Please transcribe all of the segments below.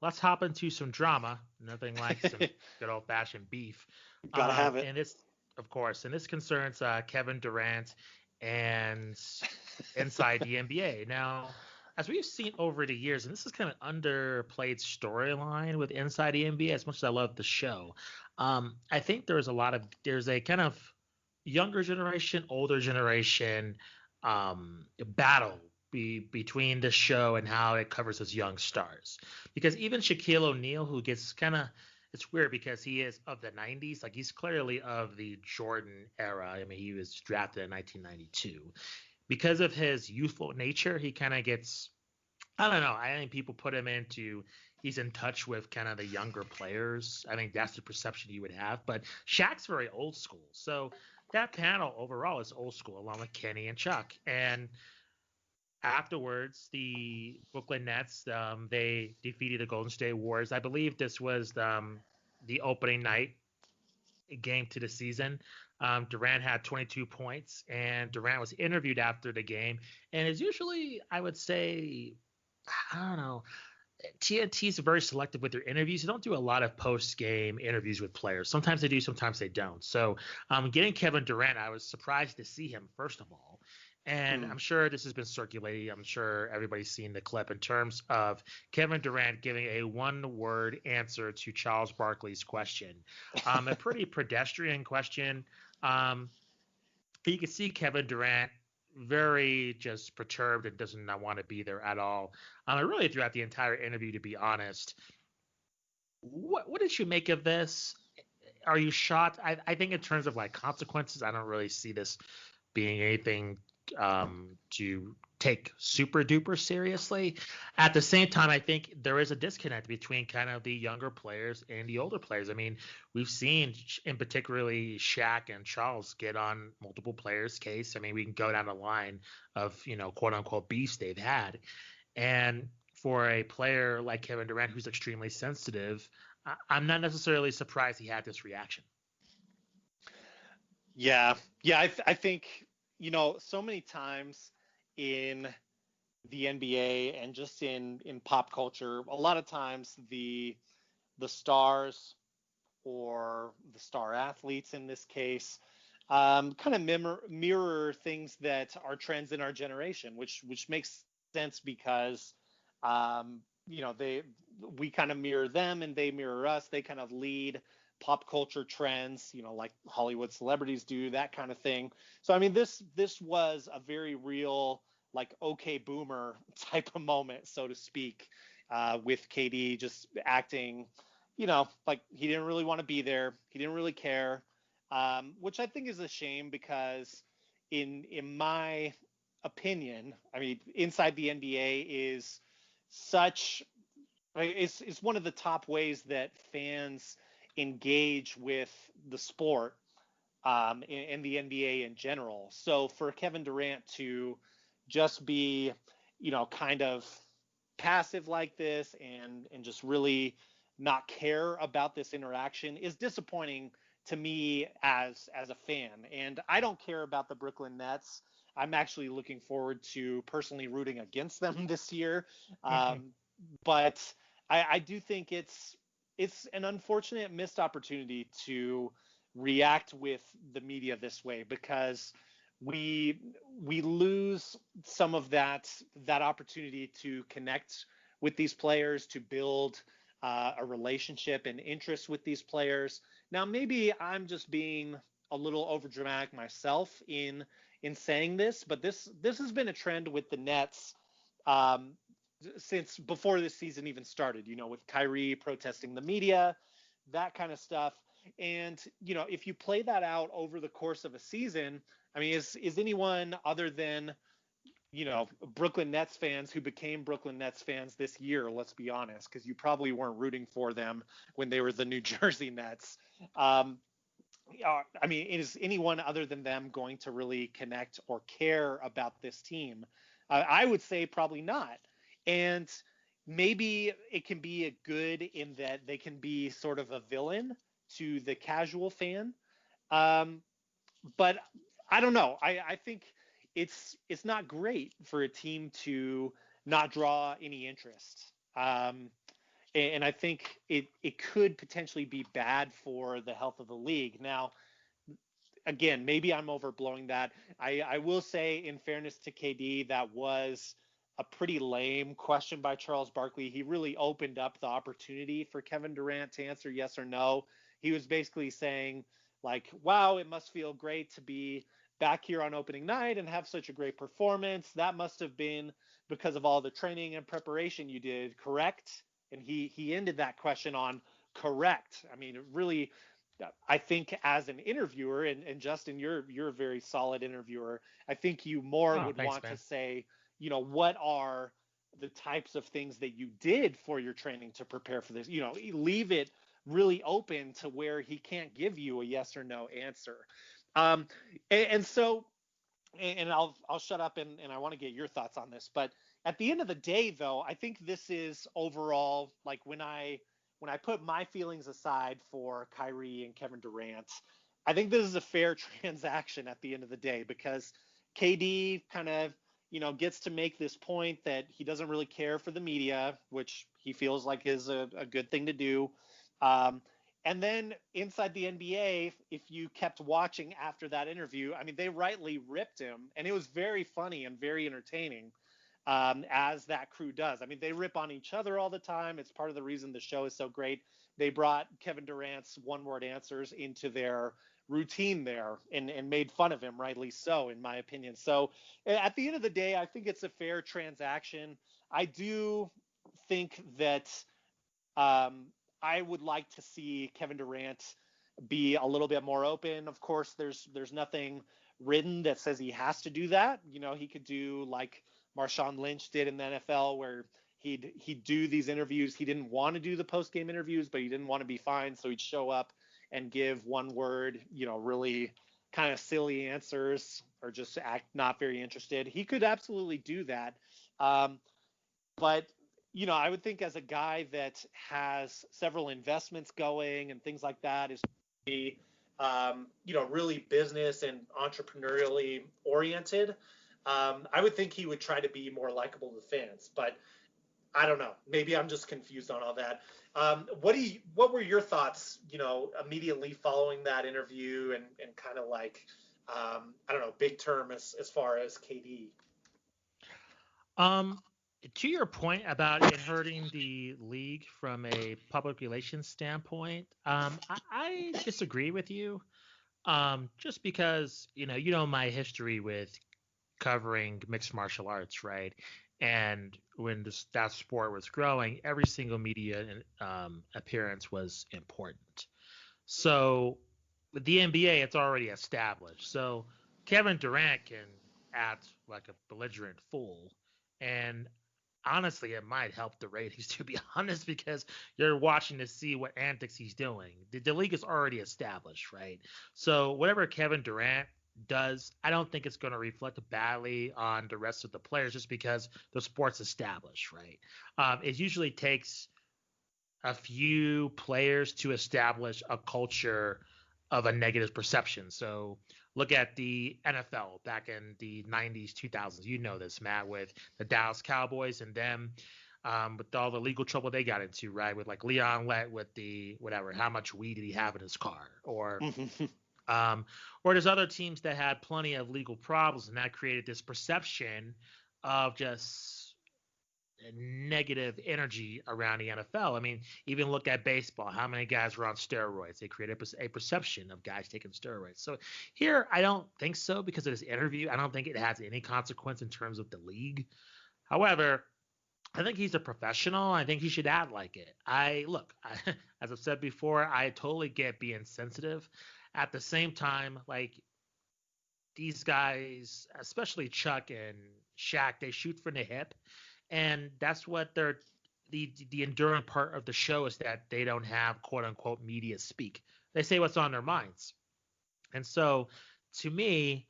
Let's hop into some drama. Nothing like some good old fashioned beef. Gotta have it. And this, of course, and this concerns Kevin Durant and inside the NBA. Now, as we've seen over the years, and this is kind of an underplayed storyline with inside the NBA, as much as I love the show, I think there's a kind of younger generation, older generation battle between the show and how it covers its young stars. Because even Shaquille O'Neal, who gets kind of, it's weird because he is of the 90s, like he's clearly of the Jordan era. I mean, he was drafted in 1992. Because of his youthful nature, he kind of gets, I don't know. I think people put him into, he's in touch with kind of the younger players. I think that's the perception you would have. But Shaq's very old school. So that panel overall is old school, along with Kenny and Chuck. And afterwards, the Brooklyn Nets, they defeated the Golden State Warriors. I believe this was the opening night game to the season. Durant had 22 points, and Durant was interviewed after the game. And it's usually, I would say, I don't know, TNT is very selective with their interviews. They don't do a lot of post-game interviews with players. Sometimes they do, sometimes they don't. So getting Kevin Durant, I was surprised to see him, first of all. And I'm sure this has been circulating. I'm sure everybody's seen the clip in terms of Kevin Durant giving a one-word answer to Charles Barkley's question. A pretty pedestrian question. You can see Kevin Durant very just perturbed and does not want to be there at all. Really throughout the entire interview, to be honest. What did you make of this? Are you shocked? I think in terms of like consequences, I don't really see this being anything to take super duper seriously. At the same time, I think there is a disconnect between kind of the younger players and the older players. I mean, we've seen in particularly Shaq and Charles get on multiple players' case. I mean, we can go down the line of, quote unquote beefs they've had. And for a player like Kevin Durant, who's extremely sensitive, I'm not necessarily surprised he had this reaction. Yeah. I think, so many times in the NBA and just in pop culture, a lot of times the stars or the star athletes in this case kind of mirror things that are trends in our generation, which makes sense because we kind of mirror them and they mirror us. They kind of lead pop culture trends, like Hollywood celebrities do, that kind of thing. So I mean, this was a very real, like, okay boomer type of moment, so to speak, with KD just acting, like he didn't really want to be there. He didn't really care, which I think is a shame because in my opinion, I mean, inside the NBA is such, it's one of the top ways that fans engage with the sport and the NBA in general. So for Kevin Durant to just be, kind of passive like this and just really not care about this interaction is disappointing to me as a fan. And I don't care about the Brooklyn Nets. I'm actually looking forward to personally rooting against them this year. But I do think it's an unfortunate missed opportunity to react with the media this way because we lose some of that opportunity to connect with these players, to build a relationship and interest with these players. Now, maybe I'm just being a little overdramatic myself in saying this, but this has been a trend with the Nets since before this season even started, with Kyrie protesting the media, that kind of stuff. And, if you play that out over the course of a season, I mean, is anyone other than, Brooklyn Nets fans who became Brooklyn Nets fans this year, let's be honest, because you probably weren't rooting for them when they were the New Jersey Nets. I mean, is anyone other than them going to really connect or care about this team? I would say probably not. And maybe it can be a good in that they can be sort of a villain to the casual fan. But I don't know. I think it's not great for a team to not draw any interest. And I think it could potentially be bad for the health of the league. Now, again, maybe I'm overblowing that. I will say, in fairness to KD, that was a pretty lame question by Charles Barkley. He really opened up the opportunity for Kevin Durant to answer yes or no. He was basically saying, like, wow, it must feel great to be back here on opening night and have such a great performance. That must have been because of all the training and preparation you did, correct? And he ended that question on correct. I mean, it really, I think as an interviewer, and Justin, you're a very solid interviewer. I think you more Oh, would thanks, want to man. say, what are the types of things that you did for your training to prepare for this? Leave it really open to where he can't give you a yes or no answer. Um, and so, and I'll shut up and I want to get your thoughts on this. But at the end of the day, though, I think this is overall, like, when I put my feelings aside for Kyrie and Kevin Durant, I think this is a fair transaction at the end of the day, because KD kind of, gets to make this point that he doesn't really care for the media, which he feels like is a good thing to do. Um, and then inside the NBA, if you kept watching after that interview, I mean, they rightly ripped him, and it was very funny and very entertaining, as that crew does. I mean, they rip on each other all the time. It's part of the reason the show is so great. They brought Kevin Durant's one-word answers into their routine there, and made fun of him, rightly so, in my opinion. So at the end of the day, I think it's a fair transaction. I do think that um, I would like to see Kevin Durant be a little bit more open. Of course, there's nothing written that says he has to do that. He could do like Marshawn Lynch did in the NFL, where he'd do these interviews. He didn't want to do the post game interviews, but he didn't want to be fined, so he'd show up and give one word, really kind of silly answers, or just act not very interested. He could absolutely do that. But I would think, as a guy that has several investments going and things like that, is be, really business and entrepreneurially oriented. I would think he would try to be more likable to fans, but I don't know. Maybe I'm just confused on all that. What were your thoughts, immediately following that interview, and kind of like, I don't know, big term as far as KD? Um, to your point about it hurting the league from a public relations standpoint, I disagree with you. Just because my history with covering mixed martial arts, right? And when that sport was growing, every single media appearance was important. So with the NBA, it's already established. So Kevin Durant can act like a belligerent fool, and honestly, it might help the ratings, to be honest, because you're watching to see what antics he's doing. The league is already established, right? So whatever Kevin Durant does, I don't think it's going to reflect badly on the rest of the players, just because the sport's established, right? It usually takes a few players to establish a culture of a negative perception. So look at the NFL back in the 90s, 2000s. You know this, Matt, with the Dallas Cowboys and them, with all the legal trouble they got into, right? With like Leon Lett with the whatever, how much weed did he have in his car? Um, or there's other teams that had plenty of legal problems, and that created this perception of just negative energy around the NFL. I mean, even look at baseball. How many guys were on steroids? They created a perception of guys taking steroids. So here, I don't think so, because of this interview. I don't think it has any consequence in terms of the league. However, I think he's a professional. I think he should act like it. As I've said before, I totally get being sensitive. At the same time, like, these guys, especially Chuck and Shaq, they shoot from the hip, and that's what they're the enduring part of the show is that they don't have quote unquote media speak. They say what's on their minds, and so to me,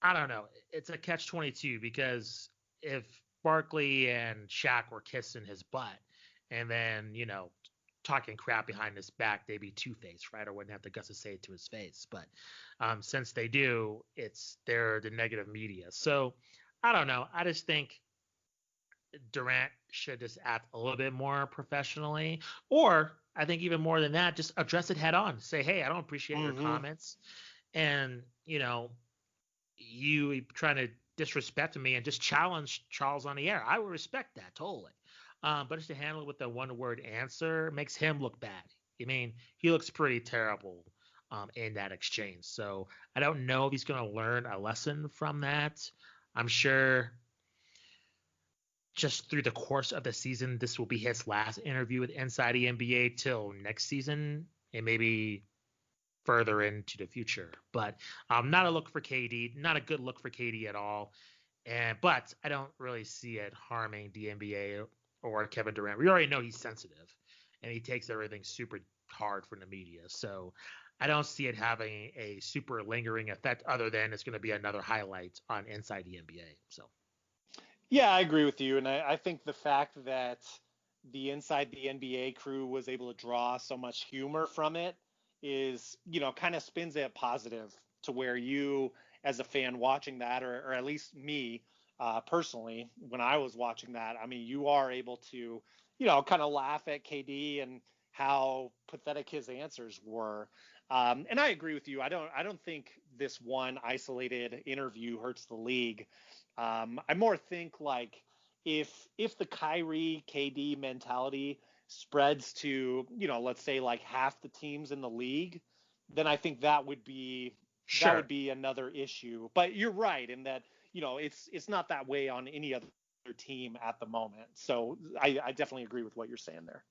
I don't know. It's a catch 22, because if Barkley and Shaq were kissing his butt, and then talking crap behind his back, they'd be two-faced, right? Or wouldn't have the guts to say it to his face. But since they do, they're the negative media. So I don't know. I just think Durant should just act a little bit more professionally, or I think even more than that, just address it head on. Say, hey, I don't appreciate your Mm-hmm. comments, and you trying to disrespect me and just challenge Charles on the air. I would respect that totally. But just to handle it with a one-word answer makes him look bad. I mean, he looks pretty terrible in that exchange. So I don't know if he's going to learn a lesson from that. I'm sure just through the course of the season, this will be his last interview with Inside the NBA till next season, and maybe further into the future. But not a look for KD, not a good look for KD at all. But I don't really see it harming the NBA or Kevin Durant. We already know he's sensitive, and he takes everything super hard from the media. So I don't see it having a super lingering effect, other than it's going to be another highlight on Inside the NBA. So. Yeah, I agree with you. And I think the fact that the Inside the NBA crew was able to draw so much humor from it is, kind of spins it positive to where you, as a fan watching that, or at least me personally, when I was watching that, I mean, you are able to, kind of laugh at KD and how pathetic his answers were. And I agree with you. I don't think this one isolated interview hurts the league. I more think like if the Kyrie KD mentality spreads to, let's say like half the teams in the league, then I think that Sure. would be another issue. But you're right in that, it's not that way on any other team at the moment. So I definitely agree with what you're saying there.